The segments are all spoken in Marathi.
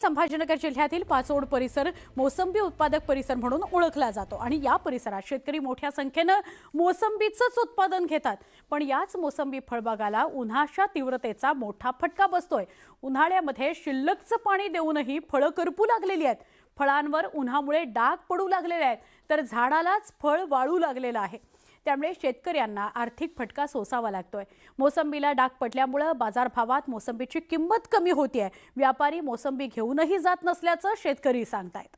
संभाजीनगर जिल्ह्यातील पाचोड परिसर मोसंबी उत्पादक परिसर म्हणून ओळखला जातो आणि या परिसरात शेतकरी मोठ्या संख्येने मोसंबीचंच उत्पादन घेतात। पण याच मोसंबी फळबागाला उन्हाच्या तीव्रतेचा मोठा फटका बसतोय। उन्हाळ्यामध्ये शिल्लकचं पाणी देऊनही फळं करपू लागलेली आहेत। फळांवर उन्हामुळे डाग पडू लागलेले आहेत, तर झाडालाच फळ वाळू लागलेलं आहे। त्यामुळे शेतकऱ्यांना आर्थिक फटका सोसावा लागतोय। मोसंबीला डाग पडल्यामुळे बाजारभावात मोसंबीची किंमत कमी होतीये। व्यापारी मोसंबी घेऊनही जात नसल्याचं शेतकरी सांगतायत।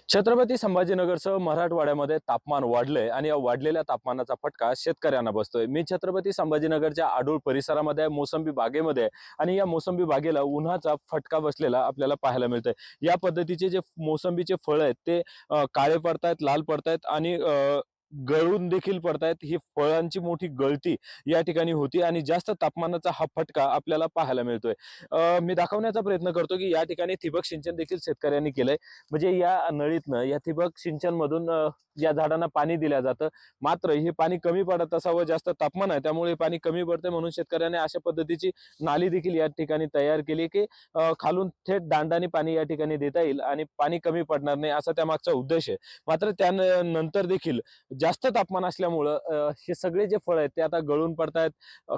छत्रपती संभाजीनगरसह मराठवाड्यामध्ये तापमान वाढलंय आणि या वाढलेल्या तापमानाचा फटका शेतकऱ्यांना बसतोय। मी छत्रपती संभाजीनगरच्या आडूळ परिसरामध्ये मोसंबी बागेमध्ये आणि या मोसंबी बागेला उन्हाचा फटका बसलेला आपल्याला पाहायला मिळतोय। या पद्धतीचे जे मोसंबीचे फळ आहेत ते काळे पडतायत, लाल पडतायत आणि गळून देखील पडतायत। ही फळांची मोठी गळती या ठिकाणी होती आणि जास्त तापमानाचा हा फटका आपल्याला पाहायला मिळतोय। मी दाखवण्याचा प्रयत्न करतो की या ठिकाणी ठिबक सिंचन देखील शेतकऱ्यांनी केलंय। म्हणजे या नळीतनं या ठिबक सिंचन मधून या झाडांना पाणी दिलं जातं। मात्र हे पाणी कमी पडत असावं, जास्त तापमान आहे त्यामुळे पाणी कमी पडते, म्हणून शेतकऱ्यांनी अशा पद्धतीची नाली देखील या ठिकाणी तयार केली की खालून थेट दांडाने पाणी या ठिकाणी देता येईल आणि पाणी कमी पडणार नाही, असा त्यामागचा उद्देश आहे। मात्र त्यानंतर देखील जास्त तापमान असल्यामुळं हे सगळे जे फळ आहेत ते आता गळून पडतायत,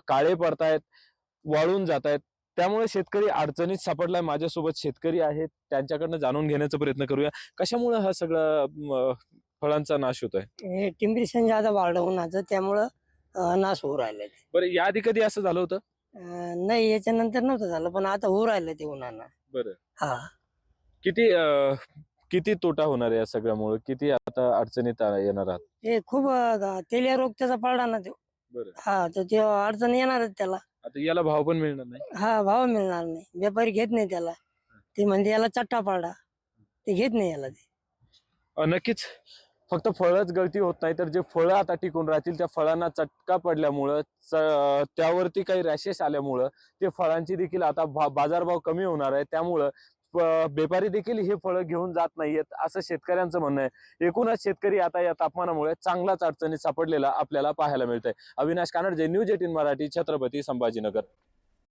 काळे पडतायत, वाळून जात आहेत। त्यामुळे शेतकरी अडचणीत सापडलाय। माझ्यासोबत शेतकरी आहेत, त्यांच्याकडनं जाणून घेण्याचा प्रयत्न करूया कशामुळे हा सगळा फळांचा नाश होतोय। हे टेम्परेचर ज्यादा वाढलं उन्हाचं, त्यामुळं नाश होऊ राहिलं ते। बरं, याआधी कधी असं झालं होतं? नाही, याच्यानंतर नव्हतं झालं, पण आता होऊ राहिलं ते उन्हानं। बरं, हा, किती किती तोटा होणार आहे या सगळ्यामुळे? किती आता अडचणीत येणार आहात? हे खूप तेलिया रोग त्याचा पडला ना तो। बरं, हा, तर ते अडचण येणारच त्याला। आता याला भाव पण मिळणार नाही? हा, भाव मिळणार नाही, व्यापारी घेत नाही त्याला। ते म्हणजे याला चट्टा पडला, ते घेत नाही याला ते। नक्कीच फक्त फळच गळती होत नाही, तर जे फळं आता टिकून राहतील त्या फळांना चटका पडल्यामुळं, त्यावरती काही रॅशेस आल्यामुळं ते फळांची देखील आता बाजारभाव कमी होणार आहे। त्यामुळं व्यापारी देखील हे फळं घेऊन जात नाहीयेत, असं शेतकऱ्यांचं म्हणणं आहे। एकूणच शेतकरी आता या तापमानामुळे चांगलाच अडचणीत सापडलेला आपल्याला पाहायला मिळतंय। अविनाश कानडजे, न्यूज 18 मराठी, छत्रपती संभाजीनगर।